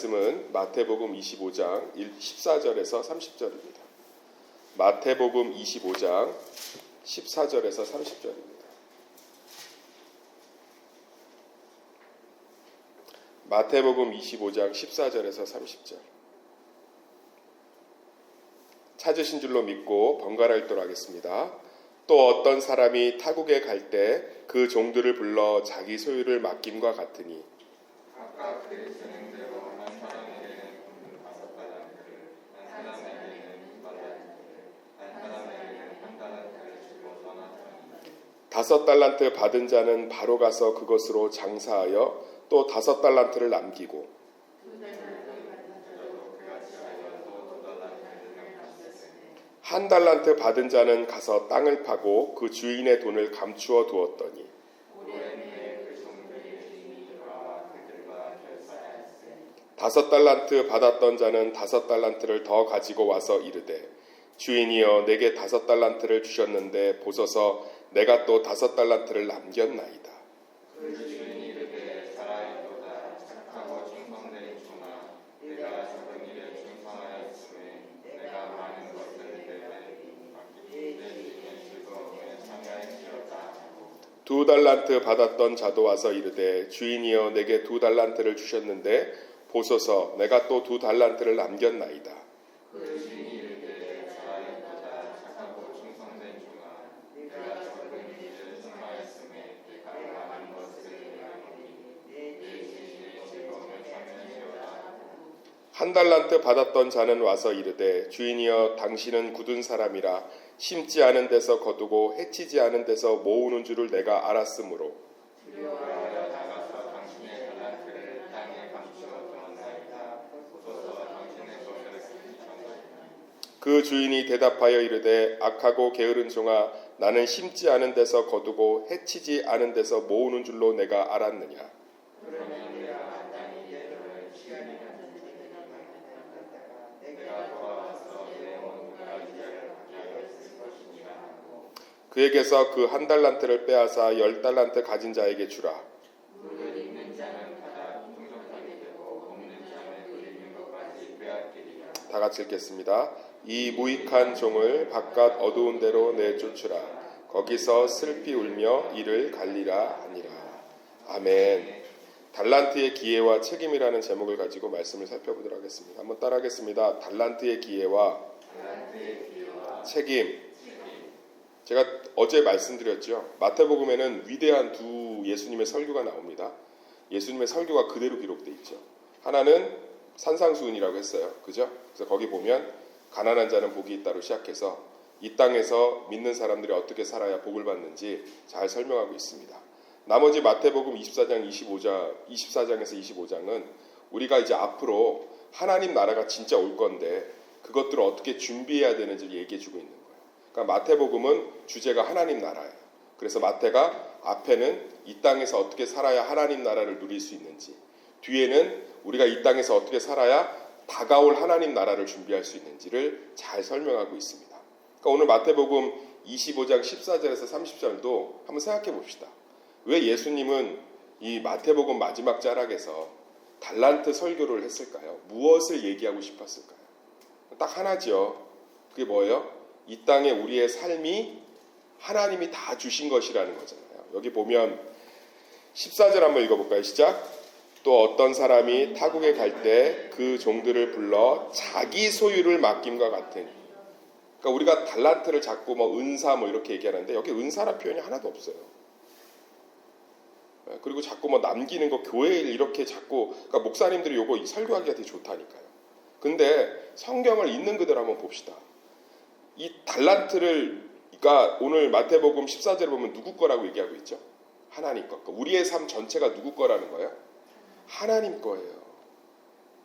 말씀은 마태복음 25장 14절에서 30절입니다. 마태복음 25장 14절에서 30절입니다. 마태복음 25장 14절에서 30절. 찾으신 줄로 믿고 번갈아 읽도록 하겠습니다. 또 어떤 사람이 타국에 갈 때 그 종들을 불러 자기 소유를 맡김과 같으니 각각 그의 재능대로 한 사람에게는 5달란트를, 한 사람에게는 2달란트를, 한 사람에게는 1달란트를 주고 떠났더니 5달란트 받은 자는 바로 가서 그것으로 장사하여 또 5달란트를 남기고 1달란트 받은 자는 가서 땅을 파고 그 주인의 돈을 감추어 두었더니 5달란트 받았던 자는 5달란트를 더 가지고 와서 이르되 주인이여 내게 5달란트를 주셨는데 보소서 내가 또 5달란트를 남겼나이다. 그 주인이 이르되 잘하였도다. 착하고 충성된 종아, 내가 적은 일에 충성하였으니 내가 많은 것을 내게 내 주인의 즐거움에 참여할지어다. 2달란트 받았던 자도 와서 이르되 주인이여 내게 2달란트를 주셨는데 보소서 내가 또 2달란트를 남겼나이다. 그 주인이 이르되 잘하였도다. 착하고 충성된 종아, 내가 적은 일에 충성하였으니 내가 많은 것을 내게 내 주인의 즐거움에 참여할지어다. 1달란트 받았던 자는 와서 이르되 주인이여 당신은 굳은 사람이라 심지 않은 데서 거두고 해치지 않은 데서 모으는 줄을 내가 알았으므로 두려워하여 나가서 당신의 달란트를 땅에 감추어 두었나이다. 보소서 당신의 것을 쓰기 전까지. 그 주인이 대답하여 이르되 악하고 게으른 종아 나는 심지 않은 데서 거두고 해치지 않은 데서 모으는 줄로 내가 알았느냐. 그러면 내가 마땅히 내 돈을 취하리 내가 돌아와서 내 온 가지를 가져갔을 것이니라 하고 그에게서 그 1달란트를 빼앗아 10달란트 가진 자에게 주라. 물을 있는 자는 받아 풍족하게 되고 없는 자는 물 있는 것까지 빼앗기리라. 다 같이 읽겠습니다. 이 무익한 종을 바깥 어두운 데로 내쫓으라. 거기서 슬피 울며 이를 갈리라 하니라. 아멘. 달란트의 기회와 책임이라는 제목을 가지고 말씀을 살펴보도록 하겠습니다. 한번 따라하겠습니다. 달란트의 기회와 책임. 제가 어제 말씀드렸죠. 마태복음에는 위대한 두 예수님의 설교가 나옵니다. 예수님의 설교가 그대로 기록되어 있죠. 하나는 산상수훈이라고 했어요. 그죠? 그래서 거기 보면 가난한 자는 복이 있다로 시작해서 이 땅에서 믿는 사람들이 어떻게 살아야 복을 받는지 잘 설명하고 있습니다. 나머지 마태복음 24장에서 25장은 우리가 이제 앞으로 하나님 나라가 진짜 올 건데 그것들을 어떻게 준비해야 되는지를 얘기해 주고 있는 거예요. 그러니까 마태복음은 주제가 하나님 나라예요. 그래서 마태가 앞에는 이 땅에서 어떻게 살아야 하나님 나라를 누릴 수 있는지, 뒤에는 우리가 이 땅에서 어떻게 살아야 다가올 하나님 나라를 준비할 수 있는지를 잘 설명하고 있습니다. 그러니까 오늘 마태복음 25장 14절에서 30절도 한번 생각해 봅시다. 왜 예수님은 이 마태복음 마지막 자락에서 달란트 설교를 했을까요? 무엇을 얘기하고 싶었을까요? 딱 하나죠. 그게 뭐예요? 이 땅에 우리의 삶이 하나님이 다 주신 것이라는 거잖아요. 여기 보면 14절 한번 읽어볼까요? 시작. 또 어떤 사람이 타국에 갈 때 그 종들을 불러 자기 소유를 맡김과 같으니. 그러니까 우리가 달란트를 자꾸 뭐 은사 뭐 이렇게 얘기하는데 여기 은사란 표현이 하나도 없어요. 그리고 자꾸 뭐 남기는 거 교회에 이렇게 자꾸 그러니까 목사님들이 요거 설교하기가 되게 좋다니까요. 근데 성경을 있는 그대로 한번 봅시다. 이 달란트를 그러니까 오늘 마태복음 14절에 보면 누구 거라고 얘기하고 있죠? 하나님 거. 우리의 삶 전체가 누구 거라는 거예요? 하나님 거예요.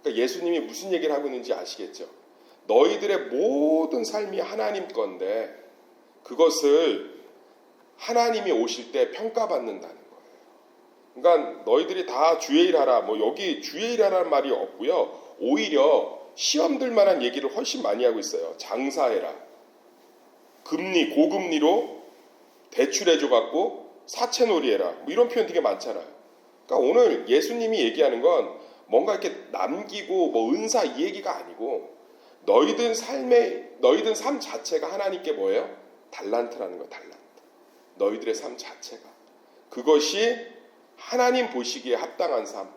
그러니까 예수님이 무슨 얘기를 하고 있는지 아시겠죠? 너희들의 모든 삶이 하나님 건데 그것을 하나님이 오실 때 평가받는다는 거예요. 그러니까 너희들이 다 주의 일하라. 뭐 여기 주의 일하라는 말이 없고요. 오히려 시험들 만한 얘기를 훨씬 많이 하고 있어요. 장사해라. 금리, 고금리로 대출해줘갖고 사채놀이해라. 뭐 이런 표현 되게 많잖아요. 그러니까 오늘 예수님이 얘기하는 건 뭔가 이렇게 남기고 뭐 은사 이 얘기가 아니고 너희들 삶 자체가 하나님께 뭐예요? 달란트라는 거예요. 달란트. 너희들의 삶 자체가. 그것이 하나님 보시기에 합당한 삶,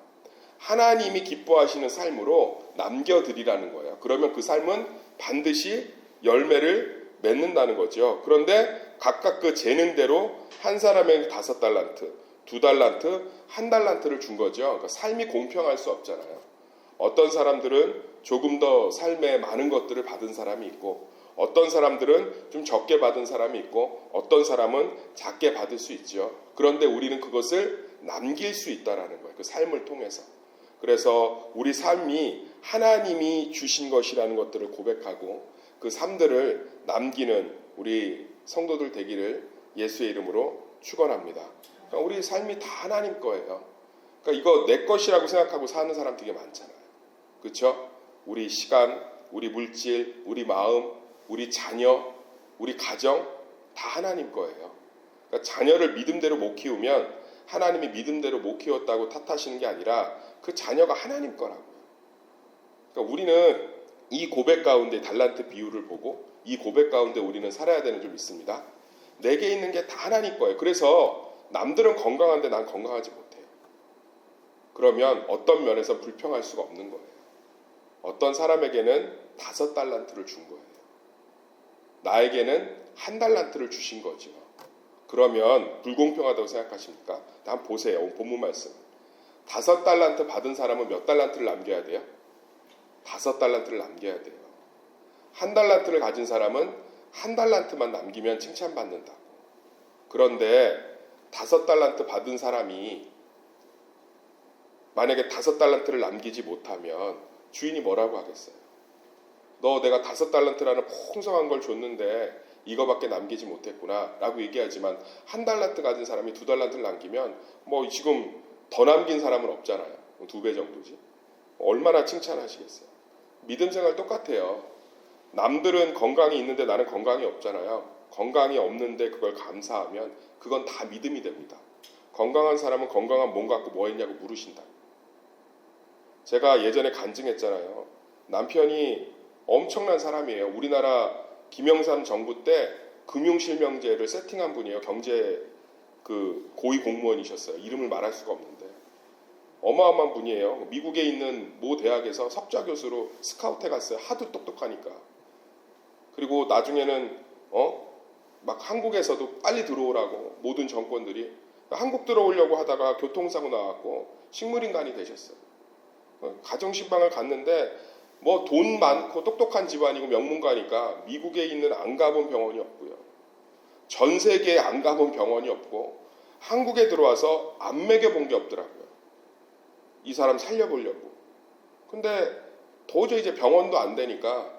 하나님이 기뻐하시는 삶으로 남겨드리라는 거예요. 그러면 그 삶은 반드시 열매를 맺는다는 거죠. 그런데 각각 그 재능대로 한 사람에게 5달란트, 2달란트, 1달란트를 준 거죠. 그러니까 삶이 공평할 수 없잖아요. 어떤 사람들은 조금 더 삶에 많은 것들을 받은 사람이 있고, 어떤 사람들은 좀 적게 받은 사람이 있고, 어떤 사람은 작게 받을 수 있죠. 그런데 우리는 그것을 남길 수 있다라는 거예요. 그 삶을 통해서. 그래서 우리 삶이 하나님이 주신 것이라는 것들을 고백하고 그 삶들을 남기는 우리 성도들 되기를 예수의 이름으로 축원합니다. 그러니까 우리 삶이 다 하나님 거예요. 그러니까 이거 내 것이라고 생각하고 사는 사람 되게 많잖아요. 그렇죠? 우리 시간, 우리 물질, 우리 마음, 우리 자녀, 우리 가정 다 하나님 거예요. 그러니까 자녀를 믿음대로 못 키우면 하나님이 믿음대로 못 키웠다고 탓하시는 게 아니라 그 자녀가 하나님 거라고요. 그러니까 우리는 이 고백 가운데 달란트 비유를 보고 이 고백 가운데 우리는 살아야 되는 좀 있습니다. 내게 있는 게 다 하나님 거예요. 그래서 남들은 건강한데 난 건강하지 못해요. 그러면 어떤 면에서 불평할 수가 없는 거예요. 어떤 사람에게는 5달란트를 준 거예요. 나에게는 1달란트를 주신 거죠. 그러면 불공평하다고 생각하십니까? 한번 보세요. 오늘 본문 말씀. 5달란트 받은 사람은 몇 달란트를 남겨야 돼요? 5달란트를 남겨야 돼요. 1달란트를 가진 사람은 1달란트만 남기면 칭찬받는다고. 그런데 5달란트 받은 사람이 만약에 5달란트를 남기지 못하면 주인이 뭐라고 하겠어요? 너 내가 5달란트라는 풍성한 걸 줬는데 이거밖에 남기지 못했구나 라고 얘기하지만 1달란트 가진 사람이 2달란트를 남기면 뭐 지금 더 남긴 사람은 없잖아요. 2배 정도지. 얼마나 칭찬하시겠어요? 믿음 생활 똑같아요. 남들은 건강이 있는데 나는 건강이 없잖아요. 건강이 없는데 그걸 감사하면 그건 다 믿음이 됩니다. 건강한 사람은 건강한 몸 갖고 뭐 했냐고 물으신다. 제가 예전에 간증했잖아요. 남편이 엄청난 사람이에요. 우리나라 김영삼 정부 때 금융실명제를 세팅한 분이에요. 경제 그 고위 공무원이셨어요. 이름을 말할 수가 없는데 어마어마한 분이에요. 미국에 있는 모 대학에서 석좌 교수로 스카우트해 갔어요. 하도 똑똑하니까. 그리고 나중에는 막 한국에서도 빨리 들어오라고 모든 정권들이 한국 들어오려고 하다가 교통사고 나왔고 식물인간이 되셨어요. 가정신방을 갔는데 뭐 돈 많고 똑똑한 집안이고 명문가니까 미국에 있는 안 가본 병원이 없고요. 전 세계에 안 가본 병원이 없고 한국에 들어와서 안 먹여본 게 없더라고요. 이 사람 살려보려고. 근데 도저히 이제 병원도 안 되니까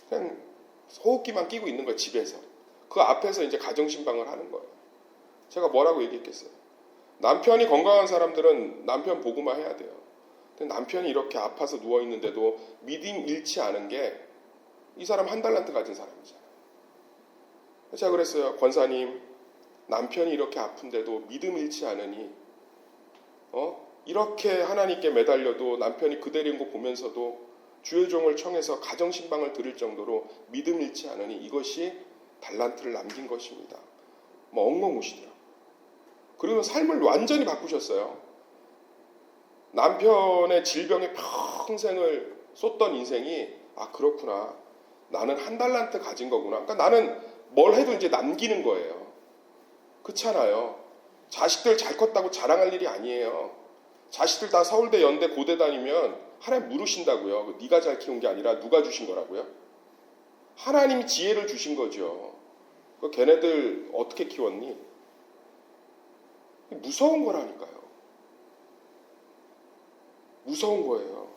그냥 소호흡기만 끼고 있는 거예요. 집에서. 그 앞에서 이제 가정신방을 하는 거예요. 제가 뭐라고 얘기했겠어요. 남편이 건강한 사람들은 남편 보고만 해야 돼요. 근데 남편이 이렇게 아파서 누워있는데도 믿음 잃지 않은 게 이 사람 1달란트 가진 사람이잖아요. 제가 그랬어요. 권사님, 남편이 이렇게 아픈데도 믿음 잃지 않으니 이렇게 하나님께 매달려도 남편이 그대로인 거 보면서도 주의 종을 청해서 가정신방을 드릴 정도로 믿음 잃지 않으니 이것이 달란트를 남긴 것입니다. 뭐 엉엉 우시더라고요. 그리고 삶을 완전히 바꾸셨어요. 남편의 질병에 평생을 쏟던 인생이 그렇구나. 나는 1달란트 가진 거구나. 그러니까 나는 뭘 해도 이제 남기는 거예요. 그렇잖아요. 자식들 잘 컸다고 자랑할 일이 아니에요. 자식들 다 서울대, 연대, 고대 다니면 하나님 물으신다고요. 네가 잘 키운 게 아니라 누가 주신 거라고요? 하나님이 지혜를 주신 거죠. 걔네들 어떻게 키웠니? 무서운 거라니까요. 무서운 거예요.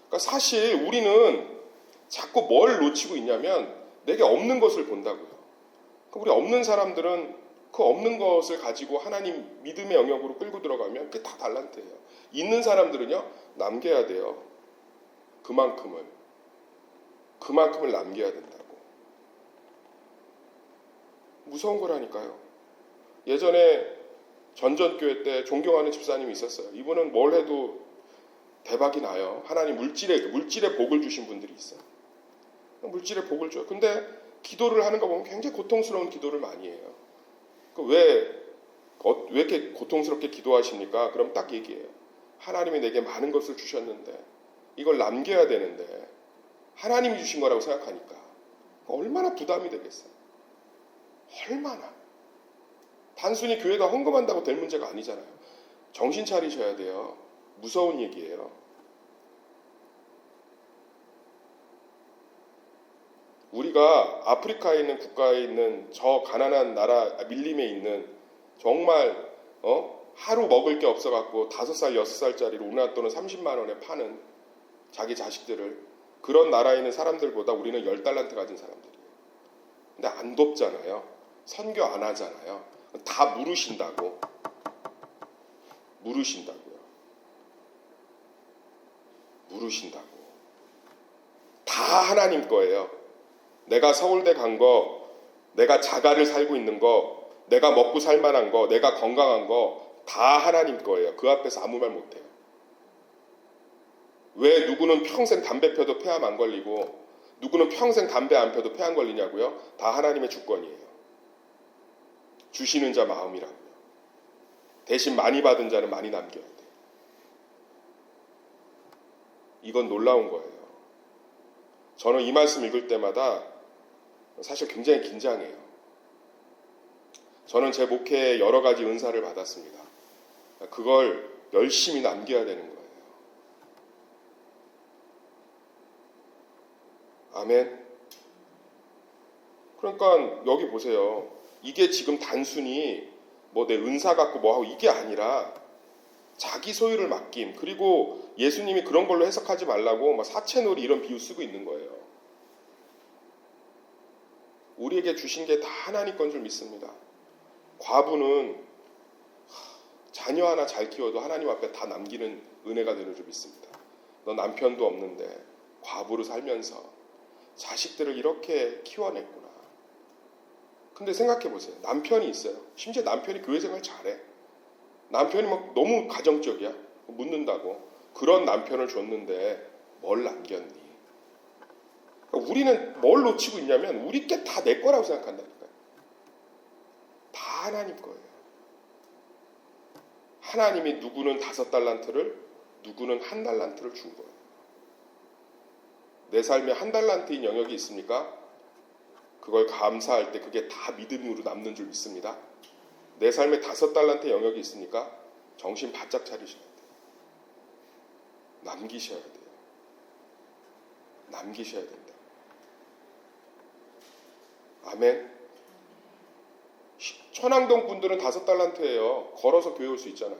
그러니까 사실 우리는 자꾸 뭘 놓치고 있냐면 내게 없는 것을 본다고요. 우리 없는 사람들은 그 없는 것을 가지고 하나님 믿음의 영역으로 끌고 들어가면 그게 다 달란트예요. 있는 사람들은요, 남겨야 돼요. 그만큼을 남겨야 된다고. 무서운 거라니까요. 예전에 전전교회 때 존경하는 집사님이 있었어요. 이분은 뭘 해도 대박이 나요. 하나님 물질의 복을 주신 분들이 있어요. 물질의 복을 줘요. 근데 기도를 하는 거 보면 굉장히 고통스러운 기도를 많이 해요. 왜 이렇게 고통스럽게 기도하십니까? 그럼 딱 얘기해요. 하나님이 내게 많은 것을 주셨는데 이걸 남겨야 되는데 하나님이 주신 거라고 생각하니까 얼마나 부담이 되겠어요. 얼마나. 단순히 교회가 헌금한다고 될 문제가 아니잖아요. 정신 차리셔야 돼요. 무서운 얘기예요. 우리가 아프리카에 있는 국가에 있는 저 가난한 나라 밀림에 있는 정말 하루 먹을 게 없어갖고 5살, 6살짜리로 우리나라 돈은 30만 원에 파는 자기 자식들을 그런 나라에 있는 사람들보다 우리는 10달란트 가진 사람들이에요. 근데 안 돕잖아요. 선교 안 하잖아요. 다 물으신다고요. 다 하나님 거예요. 내가 서울대 간 거, 내가 자가를 살고 있는 거, 내가 먹고 살만한 거, 내가 건강한 거 다 하나님 거예요. 그 앞에서 아무 말 못해요. 왜 누구는 평생 담배 펴도 폐암 안 걸리고 누구는 평생 담배 안 펴도 폐 안 걸리냐고요? 다 하나님의 주권이에요. 주시는 자 마음이라고요. 대신 많이 받은 자는 많이 남겨야 돼요. 이건 놀라운 거예요. 저는 이 말씀 읽을 때마다 사실 굉장히 긴장해요. 저는 제 목회에 여러 가지 은사를 받았습니다. 그걸 열심히 남겨야 되는 거예요. 아멘. 그러니까 여기 보세요. 이게 지금 단순히 뭐 내 은사 갖고 뭐 하고 이게 아니라 자기 소유를 맡김. 그리고 예수님이 그런 걸로 해석하지 말라고 막 사채놀이 이런 비유 쓰고 있는 거예요. 우리에게 주신 게 다 하나님 건 줄 믿습니다. 과부는 자녀 하나 잘 키워도 하나님 앞에 다 남기는 은혜가 되는 줄 믿습니다. 너 남편도 없는데 과부로 살면서 자식들을 이렇게 키워냈구나. 근데 생각해 보세요. 남편이 있어요. 심지어 남편이 교회 생활 잘해. 남편이 막 너무 가정적이야. 묻는다고. 그런 남편을 줬는데 뭘 남겼니? 그러니까 우리는 뭘 놓치고 있냐면 우리 게 다 내 거라고 생각한다니까요. 다 하나님 거예요. 하나님이 누구는 5달란트를 누구는 1달란트를 준 거예요. 내 삶에 1달란트인 영역이 있습니까? 그걸 감사할 때 그게 다 믿음으로 남는 줄 믿습니다. 내 삶에 5달란트의 영역이 있으니까 정신 바짝 차리셔야 돼요. 남기셔야 돼요. 남기셔야 된다. 아멘. 천왕동 분들은 5달란트예요. 걸어서 교회 올 수 있잖아요.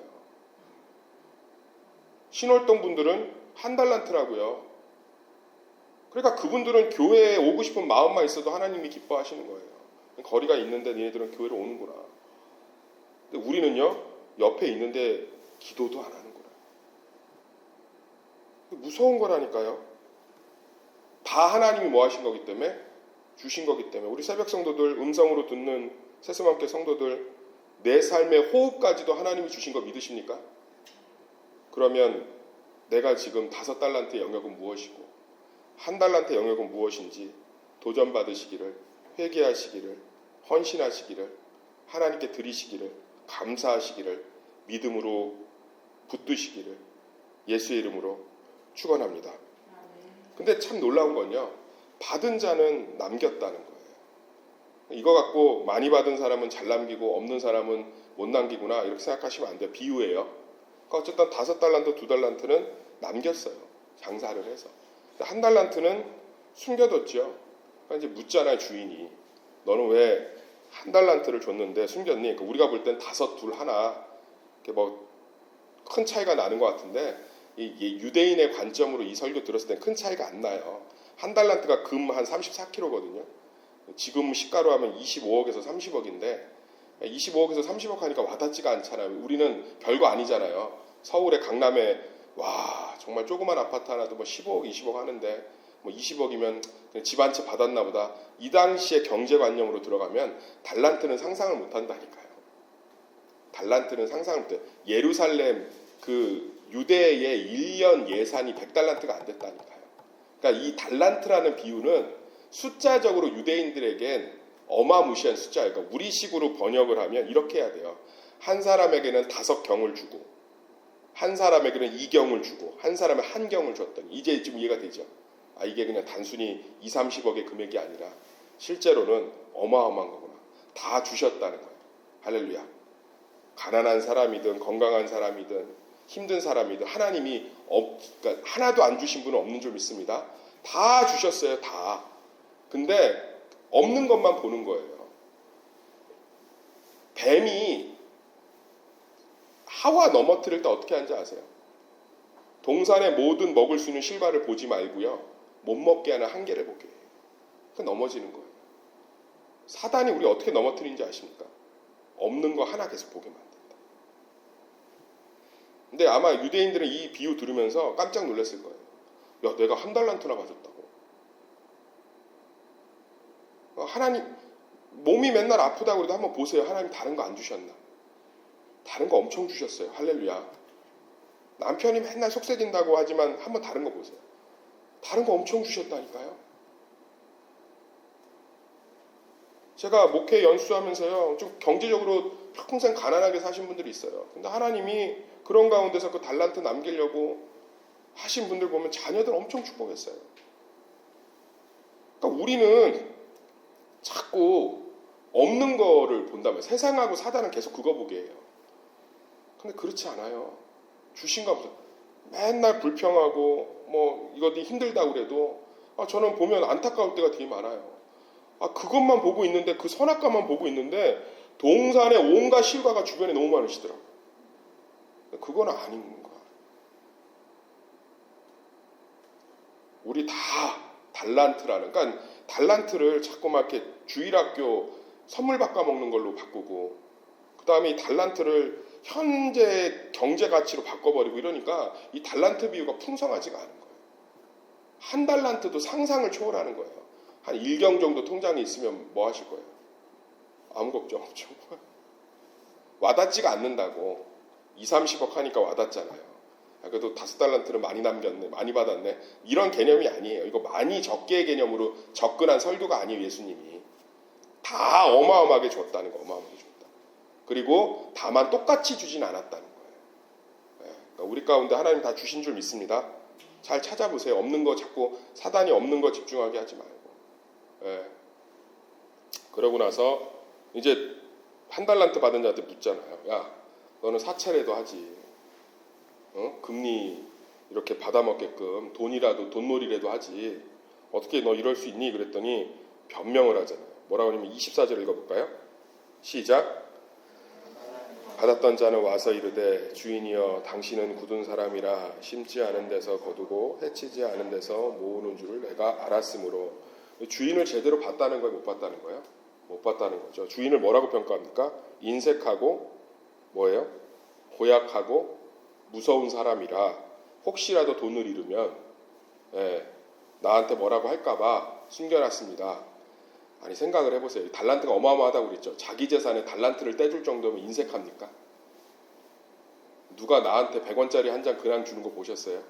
신월동 분들은 1달란트라고요. 그러니까 그분들은 교회에 오고 싶은 마음만 있어도 하나님이 기뻐하시는 거예요. 거리가 있는데 니네들은 교회로 오는구나. 근데 우리는요, 옆에 있는데 기도도 안 하는구나. 무서운 거라니까요. 다 하나님이 뭐 하신 거기 때문에, 주신 거기 때문에. 우리 새벽 성도들, 음성으로 듣는 새수맘께 성도들, 내 삶의 호흡까지도 하나님이 주신 거 믿으십니까? 그러면 내가 지금 5달란트의 영역은 무엇이고 1달란트의 영역은 무엇인지 도전받으시기를, 회개하시기를, 헌신하시기를, 하나님께 드리시기를, 감사하시기를, 믿음으로 붙드시기를 예수의 이름으로 축원합니다. 근데 참 놀라운 건요, 받은 자는 남겼다는 거예요. 이거 갖고 많이 받은 사람은 잘 남기고 없는 사람은 못 남기구나 이렇게 생각하시면 안 돼요. 비유예요. 그러니까 어쨌든 5달란트, 2달란트는 남겼어요. 장사를 해서. 1달란트는 숨겨뒀죠. 그러니까 이제 묻잖아요, 주인이. 너는 왜 1달란트를 줬는데 숨겼니? 그러니까 우리가 볼 땐 5, 2, 1 이렇게 뭐 큰 차이가 나는 것 같은데 이 유대인의 관점으로 이 설교 들었을 땐 큰 차이가 안 나요. 1달란트가 금 한 34kg거든요. 지금 시가로 하면 25억에서 30억인데 25억에서 30억 하니까 와닿지가 않잖아요. 우리는 별거 아니잖아요. 서울의 강남에 와 정말 조그만 아파트 하나도 뭐 15억, 20억 하는데 뭐 20억이면 집 한 채 받았나 보다. 이 당시의 경제관념으로 들어가면 달란트는 상상을 못 한다니까요. 달란트는 상상을 못 해요. 예루살렘 그 유대의 1년 예산이 100달란트가 안 됐다니까요. 그러니까 이 달란트라는 비유는 숫자적으로 유대인들에겐 어마무시한 숫자예요. 그러니까 우리식으로 번역을 하면 이렇게 해야 돼요. 한 사람에게는 5경을 주고 한 사람에게는 2경을 주고 한 사람에 1경을 줬더니 이제 좀 이해가 되죠. 아, 이게 그냥 단순히 2, 30억의 금액이 아니라 실제로는 어마어마한 거구나. 다 주셨다는 거예요. 할렐루야. 가난한 사람이든 건강한 사람이든 힘든 사람이든 하나님이 그러니까 하나도 안 주신 분은 없는 줄 믿습니다. 다 주셨어요. 다. 근데 없는 것만 보는 거예요. 뱀이 하와 넘어뜨릴 때 어떻게 하는지 아세요? 동산의 모든 먹을 수 있는 실과를 보지 말고요. 못 먹게 하는 한계를 보게 해요. 그 넘어지는 거예요. 사단이 우리 어떻게 넘어뜨리는지 아십니까? 없는 거 하나 계속 보게 만든다. 근데 아마 유대인들은 이 비유 들으면서 깜짝 놀랐을 거예요. 야, 내가 1달란트나 가졌다고. 하나님, 몸이 맨날 아프다고 그래도 한번 보세요. 하나님 다른 거 안 주셨나? 다른 거 엄청 주셨어요. 할렐루야. 남편이 맨날 속세진다고 하지만 한번 다른 거 보세요. 다른 거 엄청 주셨다니까요. 제가 목회 연수하면서요, 좀 경제적으로 평생 가난하게 사신 분들이 있어요. 근데 하나님이 그런 가운데서 그 달란트 남기려고 하신 분들 보면 자녀들 엄청 축복했어요. 그러니까 우리는 자꾸 없는 거를 본다면 세상하고 사단은 계속 그거 보게 해요. 근데 그렇지 않아요. 주신 거 없어요. 맨날 불평하고 뭐 이거 힘들다고 그래도 저는 보면 안타까울 때가 되게 많아요. 그것만 보고 있는데 그 선악과만 보고 있는데 동산의 온갖 실과가 주변에 너무 많으시더라고요. 그건 아닌 거야. 우리 다 달란트라는, 그러니까 달란트를 자꾸 막 이렇게 주일학교 선물 바꿔 먹는 걸로 바꾸고, 그 다음에 이 달란트를 현재 경제 가치로 바꿔버리고 이러니까 이 달란트 비유가 풍성하지가 않은 거예요. 1달란트도 상상을 초월하는 거예요. 한 1경 정도 통장에 있으면 뭐 하실 거예요? 아무 걱정 없죠. 와닿지가 않는다고. 2, 30억 하니까 와닿잖아요. 그래도 5달란트는 많이 남겼네, 많이 받았네, 이런 개념이 아니에요. 이거 많이 적게의 개념으로 접근한 설교가 아니에요. 예수님이 다 어마어마하게 줬다는 거, 어마어마하게 줬다. 그리고 다만 똑같이 주진 않았다는 거예요. 그러니까 우리 가운데 하나님 다 주신 줄 믿습니다. 잘 찾아보세요. 없는 거 자꾸 사단이 없는 거 집중하게 하지 말고. 그러고 나서 이제 1달란트 받은 자한테 묻잖아요. 야, 너는 사채라도 하지. 금리 이렇게 받아먹게끔 돈놀이라도 하지. 어떻게 너 이럴 수 있니? 그랬더니 변명을 하잖아요. 뭐라고 하냐면 24절 읽어볼까요? 시작. 받았던 자는 와서 이르되 주인이여 당신은 굳은 사람이라 심지 않은 데서 거두고 해치지 않은 데서 모으는 줄을 내가 알았으므로. 주인을 제대로 봤다는 거예요? 못 봤다는 거예요? 못 봤다는 거죠. 주인을 뭐라고 평가합니까? 인색하고 뭐예요? 고약하고 무서운 사람이라 혹시라도 돈을 잃으면 나한테 뭐라고 할까봐 숨겨놨습니다. 아니, 생각을 해보세요. 달란트가 어마어마하다고 그랬죠. 자기 재산에 달란트를 떼줄 정도면 인색합니까? 누가 나한테 100원짜리 한 장 그냥 주는 거 보셨어요?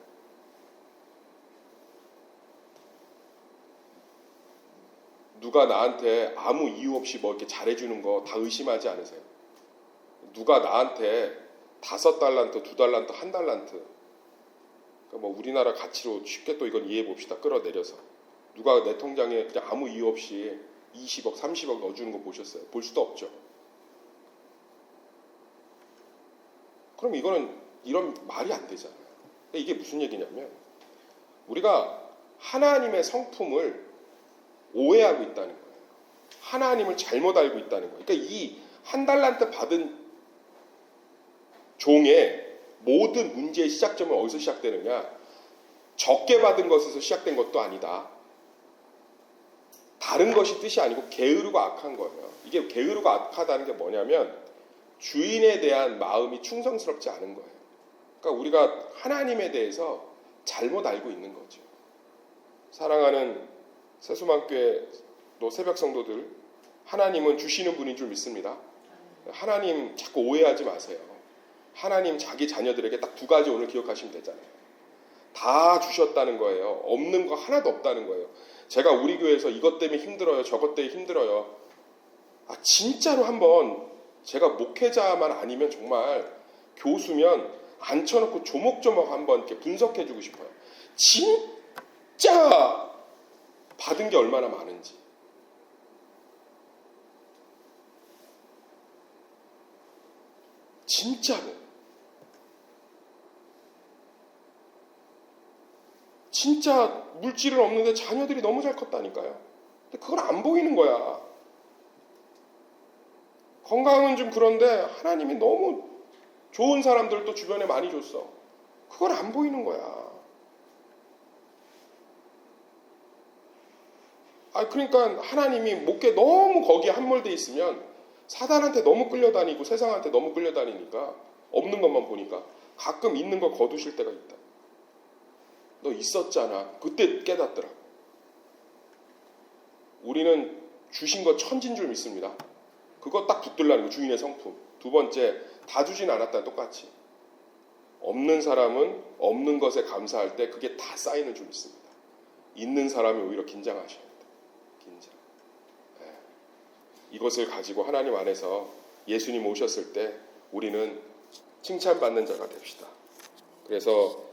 누가 나한테 아무 이유 없이 뭐 이렇게 잘해주는 거 다 의심하지 않으세요? 누가 나한테 5달란트, 2달란트, 1달란트, 그러니까 뭐 우리나라 가치로 쉽게 또 이건 이해해 봅시다. 끌어내려서 누가 내 통장에 그냥 아무 이유 없이 20억, 30억 넣어주는 거 보셨어요? 볼 수도 없죠. 그럼 이런 말이 안 되잖아요. 이게 무슨 얘기냐면 우리가 하나님의 성품을 오해하고 있다는 거예요. 하나님을 잘못 알고 있다는 거예요. 그러니까 이 1달란트 받은 종의 모든 문제의 시작점은 어디서 시작되느냐? 적게 받은 것에서 시작된 것도 아니다. 다른 것이 뜻이 아니고 게으르고 악한 거예요. 이게 게으르고 악하다는 게 뭐냐면 주인에 대한 마음이 충성스럽지 않은 거예요. 그러니까 우리가 하나님에 대해서 잘못 알고 있는 거죠. 사랑하는 세수만교회 또 새벽 성도들, 하나님은 주시는 분인 줄 믿습니다. 하나님 자꾸 오해하지 마세요. 하나님 자기 자녀들에게 딱 두 가지 오늘 기억하시면 되잖아요. 다 주셨다는 거예요. 없는 거 하나도 없다는 거예요. 제가 우리 교회에서 이것 때문에 힘들어요. 저것 때문에 힘들어요. 진짜로 한번 제가 목회자만 아니면 정말 교수면 앉혀놓고 조목조목 한번 이렇게 분석해주고 싶어요. 진짜 받은 게 얼마나 많은지. 진짜로. 진짜 물질은 없는데 자녀들이 너무 잘 컸다니까요. 근데 그걸 안 보이는 거야. 건강은 좀 그런데 하나님이 너무 좋은 사람들도 주변에 많이 줬어. 그걸 안 보이는 거야. 그러니까 하나님이 목회 너무 거기에 함몰돼 있으면 사단한테 너무 끌려다니고 세상한테 너무 끌려다니니까 없는 것만 보니까 가끔 있는 거 거두실 때가 있다. 너 있었잖아. 그때 깨닫더라고. 우리는 주신 거 천진 줄 믿습니다. 그거 딱 붙들라는 거, 주인의 성품. 두 번째, 다 주진 않았다 똑같이. 없는 사람은 없는 것에 감사할 때 그게 다 쌓이는 줄 믿습니다. 있는 사람이 오히려 긴장하셔야 돼요. 긴장. 이것을 가지고 하나님 안에서 예수님 오셨을 때 우리는 칭찬받는 자가 됩시다. 그래서